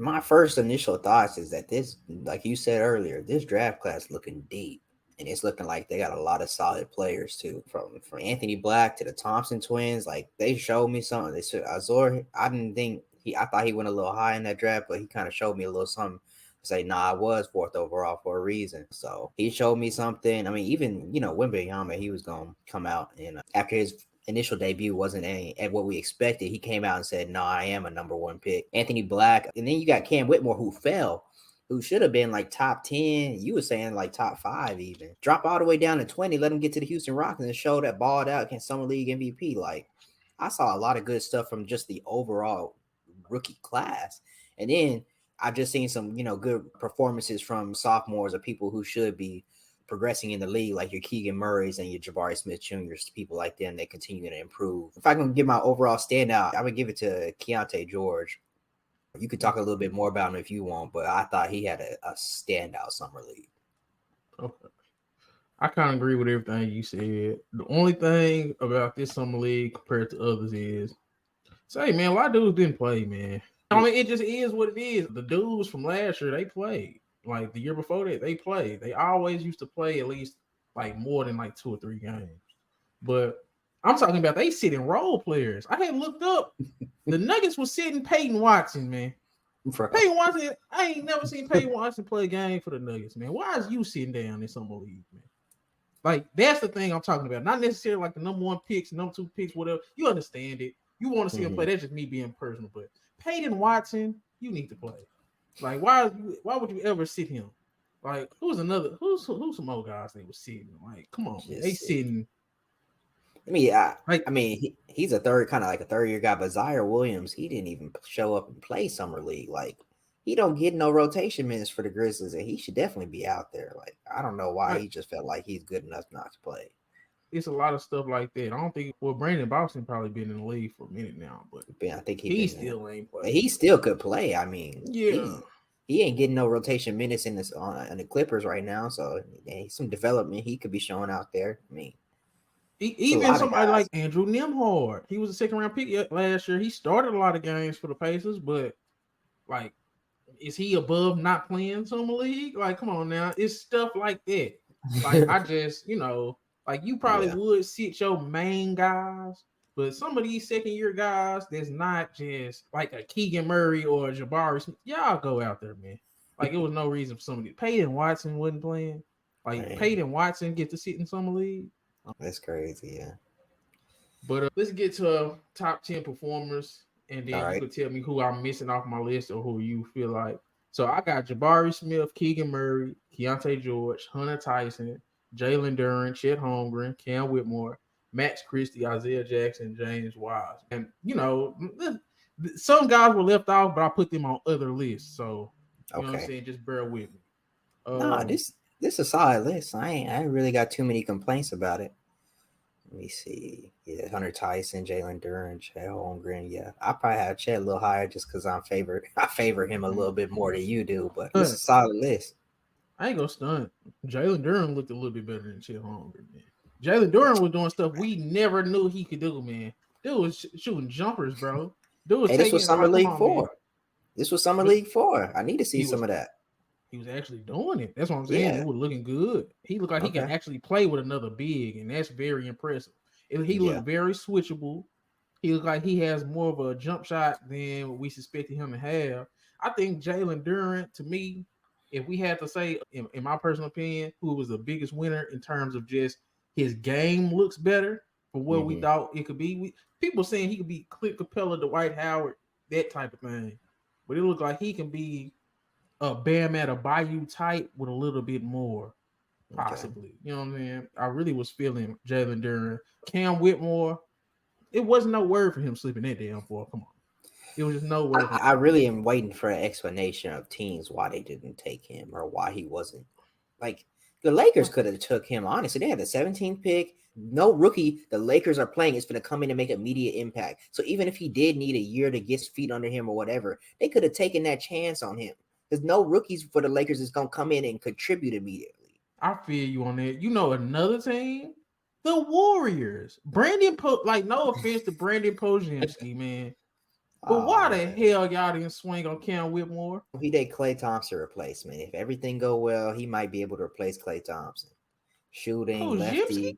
My first initial thoughts is that this, like you said earlier, this draft class looking deep, and it's looking like they got a lot of solid players too. From Anthony Black to the Thompson twins, like they showed me something. They said Azor, I didn't think I thought he went a little high in that draft, but he kind of showed me a little something. To say, nah, I was fourth overall for a reason. So he showed me something. I mean, even Wembanyama, he was gonna come out, and after his initial debut wasn't at what we expected. He came out and said, "No, I am a number one pick." Anthony Black, and then you got Cam Whitmore, who fell, who should have been like top 10. You were saying like top 5, even drop all the way down to 20. Let him get to the Houston Rockets and show that balled out against Summer League MVP. Like I saw a lot of good stuff from just the overall rookie class, and then I've just seen some good performances from sophomores or people who should be progressing in the league, like your Keegan Murrays and your Jabari Smith Jr.'s, people like them that continue to improve. If I can give my overall standout, I would give it to Keontae George. You could talk a little bit more about him if you want, but I thought he had a standout summer league. Okay. I kind of agree with everything you said. The only thing about this summer league compared to others is, say, man, a lot of dudes didn't play, man. I mean, it just is what it is. The dudes from last year, they played. Like the year before that, they played. They always used to play at least like more than like 2 or 3 games. But I'm talking about they sitting role players. I had looked up. The Nuggets was sitting Peyton Watson, man. Peyton Watson, I ain't never seen Peyton Watson play a game for the Nuggets, man. Why is you sitting down in summer league, man? Like, that's the thing I'm talking about. Not necessarily like the number 1 picks, number 2 picks, whatever. You understand it. You want to see him play. That's just me being personal. But Peyton Watson, you need to play. Like, why would you ever sit him? Like, who's some old guys they were sitting? Like, come on, man. They sitting. I mean, he's a third year guy, but Zaire Williams, he didn't even show up and play summer league. Like, he don't get no rotation minutes for the Grizzlies, and he should definitely be out there. Like, I don't know why he just felt like he's good enough not to play. It's a lot of stuff like that. I don't think. Well, Brandon Boston probably been in the league for a minute now, but I think he still ain't playing. He still could play. I mean, yeah, he ain't getting no rotation minutes in the Clippers right now. So some development he could be showing out there. I mean, even somebody like Andrew Nembhard, he was a 2nd-round pick last year. He started a lot of games for the Pacers, but like, is he above not playing summer league? Like, come on now, it's stuff like that. Like, I just, like you probably would sit your main guys, but some of these 2nd-year guys that's not just like a Keegan Murray or a Jabari Smith, y'all go out there, man. Like, it was no reason for somebody. Peyton Watson wasn't playing. Like, Peyton Watson get to sit in summer league. That's crazy, yeah. But let's get to top 10 performers, and then you could tell me who I'm missing off my list or who you feel like. So I got Jabari Smith, Keegan Murray, Keontae George, Hunter Tyson, Jalen Duren, Chet Holmgren, Cam Whitmore, Max Christie, Isaiah Jackson, James Wise. And, some guys were left off, but I put them on other lists. So, you know what I'm saying? Just bear with me. This is a solid list. I ain't really got too many complaints about it. Let me see. Yeah, Hunter Tyson, Jalen Duren, Chet Holmgren. Yeah, I probably have Chet a little higher just because I favor him a little bit more than you do. But it's a solid list. I ain't gonna stunt. Jalen Duren looked a little bit better than Chet Holmgren, man. Jalen Duren was doing stuff we never knew he could do, man. Dude was shooting jumpers, bro. Dude was this was Summer League 4. This was Summer League 4. I need to see some of that. He was actually doing it. That's what I'm saying. It was looking good. He looked like he can actually play with another big, and that's very impressive. He looked very switchable. He looked like he has more of a jump shot than what we suspected him to have. I think Jalen Duren, to me, if we had to say, in my personal opinion, who was the biggest winner in terms of just his game looks better for what we thought it could be. People saying he could be Clint Capella, Dwight Howard, that type of thing. But it looked like he can be a Bam Adebayo type with a little bit more, possibly. You know what I'm saying? I really was feeling Jalen Duren. Cam Whitmore, it wasn't no word for him slipping that damn for. Come on. It was just no word. I really am waiting for an explanation of teams why they didn't take him or why he wasn't. Like, the Lakers could have took him, honestly. They had the 17th pick. No rookie the Lakers are playing is going to come in and make immediate impact. So even if he did need a year to get his feet under him or whatever, they could have taken that chance on him. There's no rookies for the Lakers that's going to come in and contribute immediately. I feel you on that. Another team? The Warriors. No offense to Brandon Podziemski, man. But why Oh the man, hell y'all didn't swing on Cam Whitmore? he did Clay Thompson replacement. If everything go well, he might be able to replace Clay Thompson. Shooting Podziemski?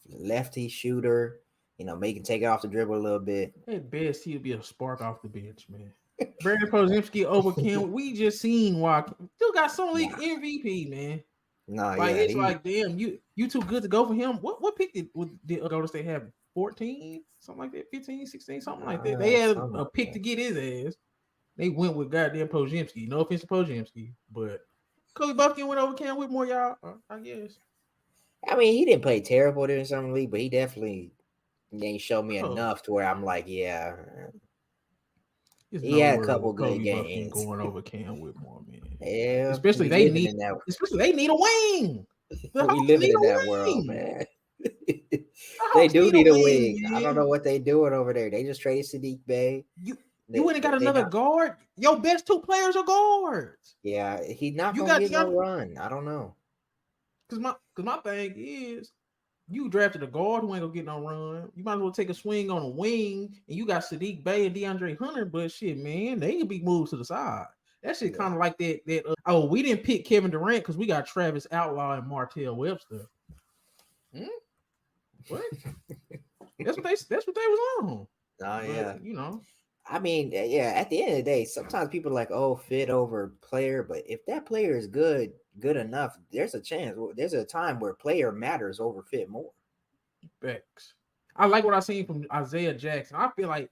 lefty shooter. You know, make him take it off the dribble a little bit. At best, he'll be a spark off the bench, man. Brandon Podziemski over Cam. We just seen why still got some league Nah, MVP, man. nah, Like yeah, it's he, like, damn, you too good to go for him. What pick did Golden State have? 14, something like that, 15, 16, something like that. They had some a like pick that. to get his ass. They went with goddamn Podziemski. No offense to Podziemski, but Kobe Buffkin went over Cam Whitmore, y'all. I guess. I mean, he didn't play terrible there in summer league, but he definitely didn't show me Oh, enough to where I'm like, yeah, there's he no had a world couple with good Kobe Buffkin games. going over Cam Whitmore, man. Yeah, Especially we they living need, in that. especially they need a wing. The We Hawks living need in a that world, wing. man. The They Hawks do need a need a wing, wing. I don't know man. what they doing over there. They just traded Sadiq Bey. You went and got They another not. guard. Your best two players are guards. Yeah, he not You gonna got get no DeAndre. run. I don't know. Cause my thing is you drafted a guard who ain't gonna get no run. You might as well take a swing on a wing, and you got Sadiq Bey and DeAndre Hunter. But shit, man, they can be moved to the side. That shit Yeah, kind of like that. Oh, we didn't pick Kevin Durant because we got Travis Outlaw and Martell Webster. Hmm? What? That's what they was on. oh yeah. But you know, I mean, yeah. At the end of the day, sometimes people are like, "Oh, fit over player," but if that player is good enough, there's a chance. There's a time where player matters over fit more. Bex. I like what I seen from Isaiah Jackson. I feel like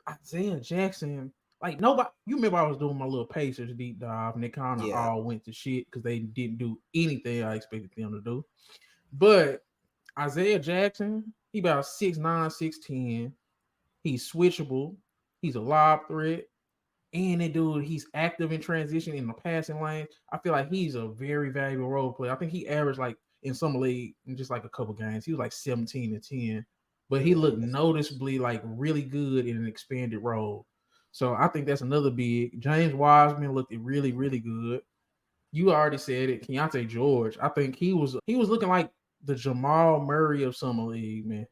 Isaiah Jackson, like nobody. You remember I was doing my little Pacers deep dive, and they kind of Yeah. all went to shit because they didn't do anything I expected them to do. But Isaiah Jackson, he about 6'9", 6'10". He's switchable. He's a lob threat. And that dude, he's active in transition in the passing lane. I feel like he's a very valuable role player. I think he averaged like in some league in just like a couple games. He was like 17 to 10, but he Yeah, looked noticeably like really good in an expanded role. So I think that's another big. James Wiseman looked really, really good. You already said it. Keontae George. I think he was looking like the Jamal Murray of summer league, man.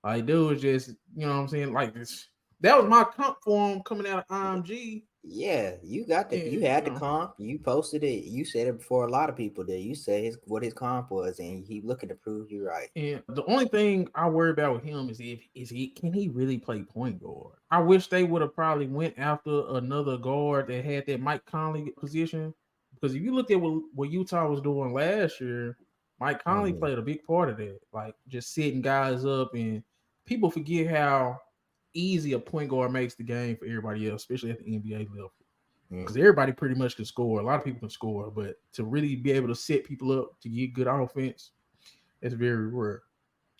Like dude was just, you know what I'm saying? Like this. That was my comp for him coming out of IMG. yeah. You And had the comp. You posted it. You said it before a lot of people did. You said what his comp was, and he looking to prove you right. And the only thing I worry about with him is if is he can he really play point guard? I wish they would have probably went after another guard that had that Mike Conley position. Because if you looked at what Utah was doing last year, Mike Conley Mhm. played a big part of that. Like just setting guys up, and people forget how easy a point guard makes the game for everybody else, especially at the NBA level. Because Mhm. everybody pretty much can score. A lot of people can score, but to really be able to set people up to get good offense, it's very rare.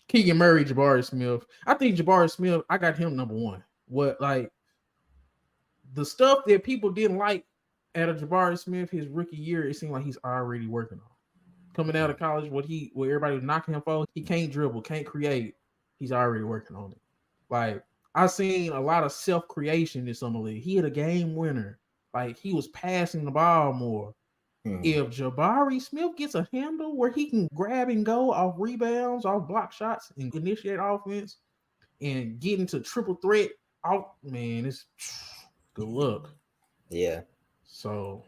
Keegan Murray, Jabari Smith. I think Jabari Smith, I got him number one. What like the stuff that people didn't like out of Jabari Smith his rookie year, it seemed like he's already working on. Coming out of college, what everybody was knocking him for, he can't dribble, can't create. He's already working on it. Like I seen a lot of self creation in summer league. He had a game winner. Like he was passing the ball more. Mhm. If Jabari Smith gets a handle where he can grab and go off rebounds, off block shots, and initiate offense and get into triple threat, out man, it's good luck. Yeah. So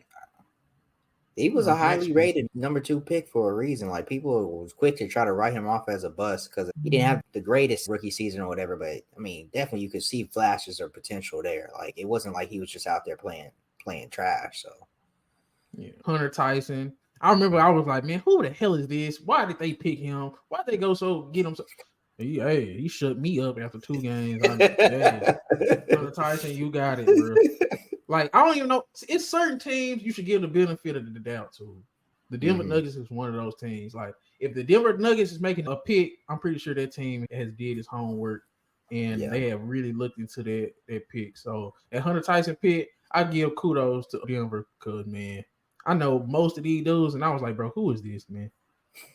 He you was a know, Max highly Christie. rated number 2 pick for a reason. Like people was quick to try to write him off as a bust because he didn't have the greatest rookie season or whatever. But I mean, definitely you could see flashes of potential there. Like it wasn't like he was just out there playing trash. So Yeah. Hunter Tyson. I remember I was like, man, who the hell is this? Why did they pick him? Why did they go so get him? So he shut me up after 2 games. Hey, Hunter Tyson, you got it, bro. Like, I don't even know. It's certain teams you should give the benefit of the doubt to. The Denver Mhm. Nuggets is one of those teams. Like, if the Denver Nuggets is making a pick, I'm pretty sure that team has did its homework and Yeah. they have really looked into that pick. So, at Hunter Tyson pick, I give kudos to Denver because, man, I know most of these dudes, and I was like, bro, who is this, man?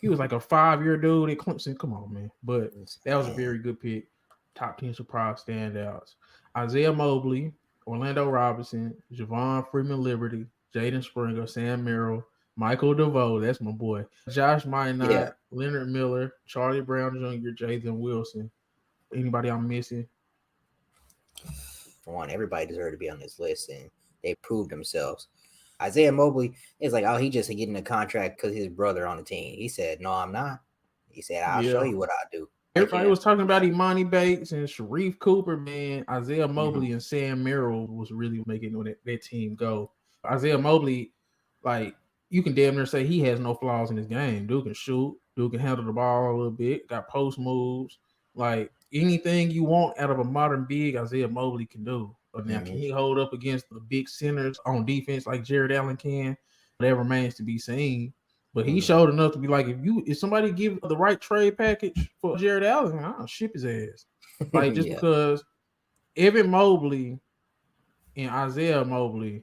He was like a 5-year dude at Clemson. Come on, man. But that was a Man. very good pick. Top 10 surprise standouts. Isaiah Mobley, Orlando Robinson, Javon Freeman Liberty, Jaden Springer, Sam Merrill, Michael DeVoe, that's my boy. Josh Yeah. Minot, Leonard Miller, Charlie Brown Jr., Jathan Wilson. Anybody I'm missing? For one, everybody deserved to be on this list, and they proved themselves. Isaiah Mobley is like, oh, he just getting a contract because his brother on the team. He said, no, I'm not. He said, I'll show Yeah. you what I do. Like Everybody him. was talking about Imani Bates and Sharif Cooper, man. Isaiah Mobley and Sam Merrill was really making that team go. Isaiah Mobley, like, you can damn near say he has no flaws in his game. Dude can shoot. Dude can handle the ball a little bit. Got post moves. Like, anything you want out of a modern big, Isaiah Mobley can do. But now, can he hold up against the big centers on defense like Jared Allen can? That remains to be seen. But he showed enough to be like, if somebody give the right trade package for Jared Allen, I'll ship his ass. Like, just because Evan Mobley and Isaiah Mobley,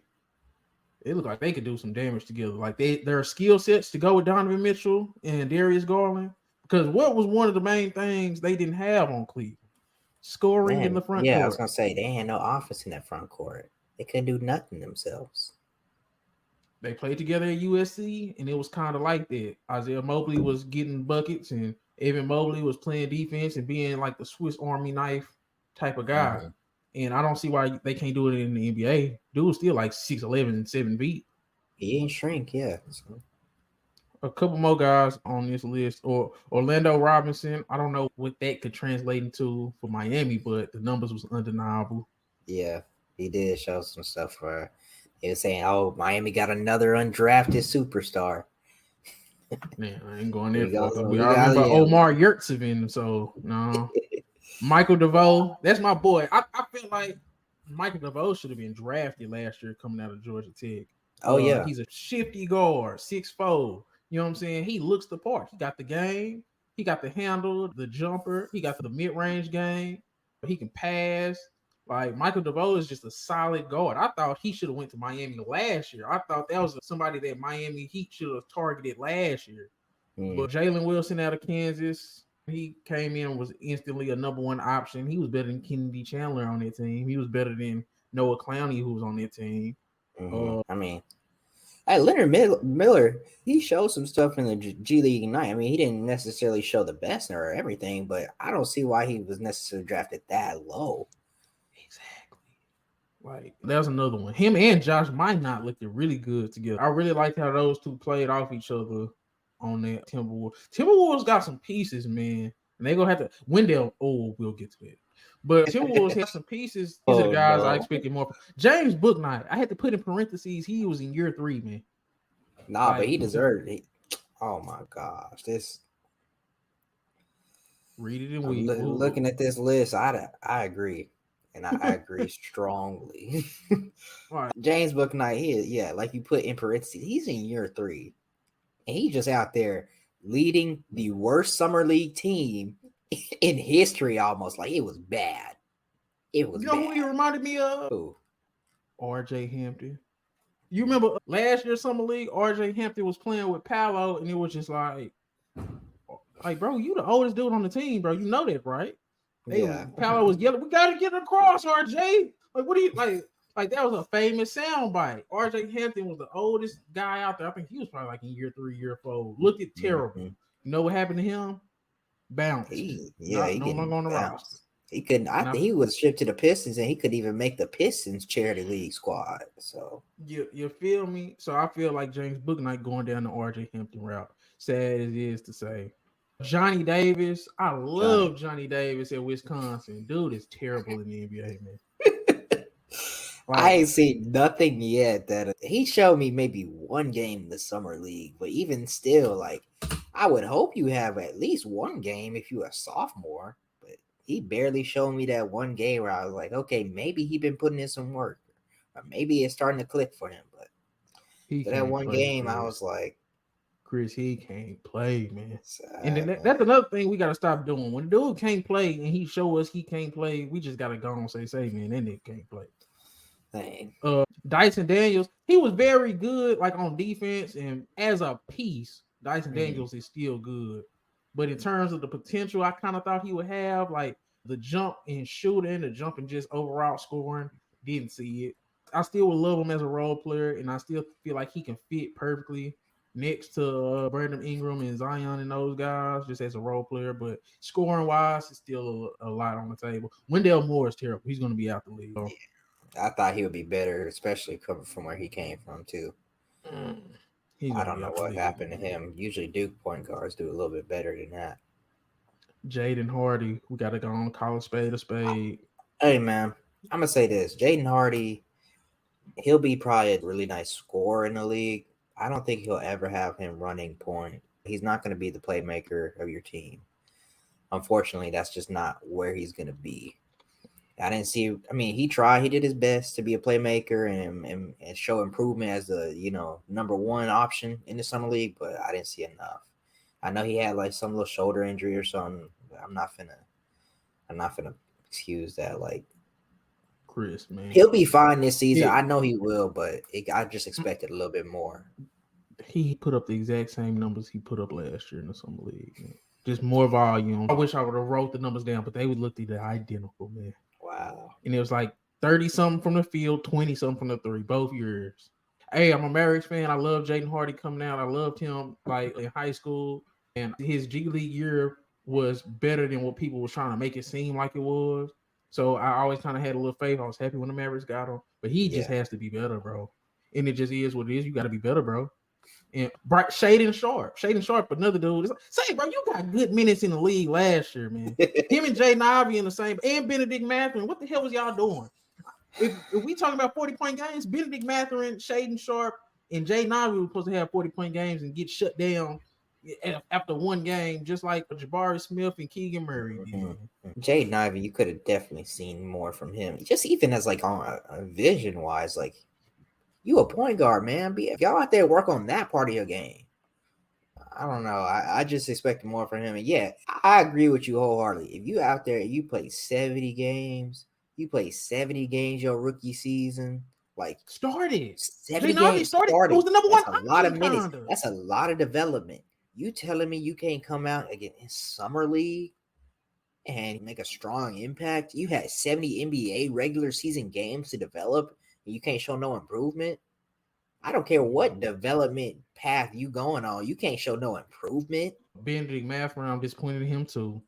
it look like they could do some damage together. Like, there are skill sets to go with Donovan Mitchell and Darius Garland. Because what was one of the main things they didn't have on Cleveland? Scoring in the front court. I was gonna say they had no offense in that front court. They couldn't do nothing themselves. They played together at USC, and it was kind of like that. Isaiah Mobley was getting buckets, and Evan Mobley was playing defense and being like the Swiss Army knife type of guy. And I don't see why they can't do it in the NBA. Dude was still like 6'11" and 7 feet. He didn't shrink, yeah. So. A couple more guys on this list, or Orlando Robinson. I don't know what that could translate into for Miami, but the numbers was undeniable. Yeah, he did show some stuff for. He was saying, "Oh, Miami got another undrafted superstar." Man, I ain't going there. We remember Omar Yurtseven, so no. Michael DeVoe, that's my boy. I feel like Michael DeVoe should have been drafted last year coming out of Georgia Tech. Oh yeah, he's a shifty guard, 6'4". You know what I'm saying? He looks the part. He got the game. He got the handle, the jumper. He got the mid-range game. He can pass. Like, Michael DeVoe is just a solid guard. I thought he should have went to Miami last year. I thought that was somebody that Miami Heat should have targeted last year. But Jalen Wilson out of Kansas, he came in and was instantly a number one option. He was better than Kennedy Chandler on that team. He was better than Noah Clowney, who was on that team. I mean, Leonard Miller, he showed some stuff in the G League Ignite. I mean, he didn't necessarily show the best or everything, but I don't see why he was necessarily drafted that low. Exactly. Like, there's another one. Him and Josh Minot looked really good together. I really liked how those two played off each other on that Timberwolves. Timberwolves got some pieces, man. And they're going to have to... Wendell, we'll get to it. But Timberwolves have some pieces. These are the guys I expected more. James Bouknight, I had to put in parentheses, he was in year 3, man. Nah, like, but he deserved it. Oh, my gosh. This... Read it and looking at this list, I agree. And I agree strongly. Right. James Bouknight, like you put in parentheses, he's in year 3. And he's just out there leading the worst summer league team in history almost. Like, it was bad. It was bad. Who he reminded me of? Who? RJ Hampton. You remember last year's summer league, RJ Hampton was playing with Paolo, and it was just like, bro, you the oldest dude on the team, bro. You know that, right? Paolo was yelling, we got to get across, RJ. Like, what do you, like that was a famous soundbite. RJ Hampton was the oldest guy out there. I think he was probably like in year 3, year 4. Looked at terrible. You know what happened to him? Bounced. He no longer on the roster. He couldn't. I think he was shipped to the Pistons, and he couldn't even make the Pistons charity league squad. So you feel me? So I feel like James Bouknight going down the RJ Hampton route. Sad as it is to say. Johnny Davis, I love Johnny Davis at Wisconsin. Dude is terrible in the NBA, man. I ain't seen nothing yet that he showed me maybe one game in the summer league, but even still, like, I would hope you have at least one game if you're a sophomore. But he barely showed me that one game where I was like, okay, maybe he been putting in some work, or maybe it's starting to click for him. But that one game, I was like, Chris, he can't play, man. And then that's another thing we got to stop doing. When the dude can't play and he show us he can't play, we just got to go and say, man, that nigga can't play. Dang. Dyson Daniels, he was very good, like, on defense, and as a piece, Dyson Daniels is still good. But in terms of the potential I kind of thought he would have, like the jump and shooting, the jump and just overall scoring, didn't see it. I still would love him as a role player, and I still feel like he can fit perfectly next to Brandon Ingram and Zion and those guys, just as a role player. But scoring wise, it's still a lot on the table. Wendell Moore is terrible. He's going to be out the league. Yeah. I thought he would be better, especially coming from where he came from too. He's I gonna don't be know out the what league, happened to man. him. Usually Duke point guards do a little bit better than that. Jaden Hardy, we gotta go on, call a spade a spade. Hey man, I'm gonna say this: Jaden Hardy, he'll be probably a really nice scorer in the league. I don't think he'll ever have him running point. He's not going to be the playmaker of your team. Unfortunately, that's just not where he's going to be. I didn't see. I mean, he tried. He did his best to be a playmaker and show improvement as the number one option in the summer league, but I didn't see enough. I know he had like some little shoulder injury or something. But I'm not finna excuse that. Like, Chris, man, he'll be fine this season. I know he will, but I just expected a little bit more. He put up the exact same numbers he put up last year in the summer league, man. Just more volume. I wish I would have wrote the numbers down, but they would look either identical, man. Wow. And it was like 30-something from the field, 20-something from the three, both years. Hey, I'm a Mavericks fan. I love Jaden Hardy coming out. I loved him like in high school. And his G League year was better than what people was trying to make it seem like it was. So I always kind of had a little faith. I was happy when the Mavericks got him. But he just has to be better, bro. And it just is what it is. You got to be better, bro. And Shaden Sharp, another dude. Say, bro, you got good minutes in the league last year, man. Him and Jaden Ivey in the same, and Benedict Mathurin. What the hell was y'all doing? If we talking about 40-point games, Benedict Mathurin, Shaden Sharp, and Jaden Ivey were supposed to have 40-point games and get shut down after one game, just like Jabari Smith and Keegan Murray did. Jaden Ivey, you could have definitely seen more from him. Just even as like on a vision wise, like you a point guard, man. Y'all out there work on that part of your game. I don't know. I just expected more from him. And yeah, I agree with you wholeheartedly. If you out there and you play 70 games, your rookie season, like started 70 games started. It was the number one. That's a lot of minutes. That's a lot of development. You telling me you can't come out again in summer league and make a strong impact? You had 70 NBA regular season games to develop, and you can't show no improvement. I don't care what development path you going on. You can't show no improvement. Benedict Mathurin, I'm disappointed in him too.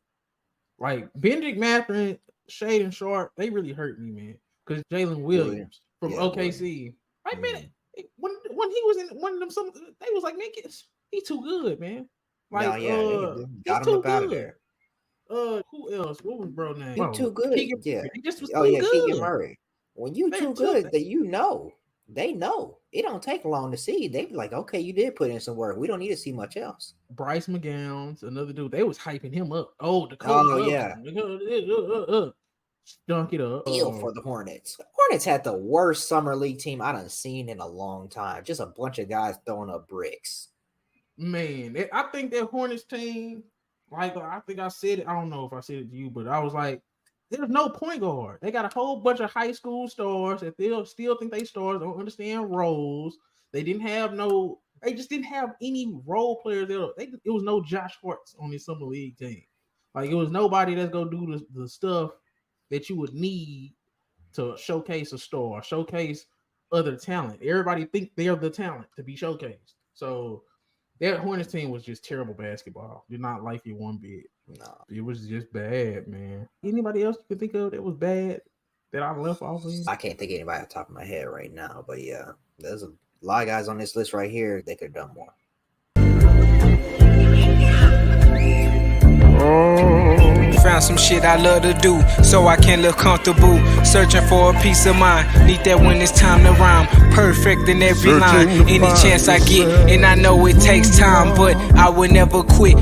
Like Benedict Mathurin, Shaden Sharp, they really hurt me, man. Because Jalen Williams from OKC, like man, when he was in one of them, they was like, man, he's too good, man. Like, got him up out of there. Who else? What was bro name? You too good. Keegan, he just was too good. Keegan Murray. When you too good, that they know. It don't take long to see. They be like, okay, you did put in some work. We don't need to see much else. Bryce McGowns, another dude, they was hyping him up. The stunk it up. Deal for the Hornets. The Hornets had the worst summer league team I done seen in a long time. Just a bunch of guys throwing up bricks. Man, I think that Hornets team, like I think I said it. I don't know if I said it to you, but I was like, there's no point guard. They got a whole bunch of high school stars that they'll still think they stars, don't understand roles. They just didn't have any role players there. It was no Josh Hart's on this summer league team. Like it was nobody that's gonna do the stuff that you would need to showcase a star, showcase other talent. Everybody think they're the talent to be showcased. So that Hornets team was just terrible basketball. Did not like it one bit. No, it was just bad, man. Anybody else you can think of that was bad that I left off of? I can't think of anybody off the top of my head right now, but yeah, there's a lot of guys on this list right here. They could have done more. Found some shit I love to do, so I can look comfortable. Searching for a peace of mind, need that when it's time to rhyme. Perfect in every line, any chance I get, and I know it takes time, but I will never quit.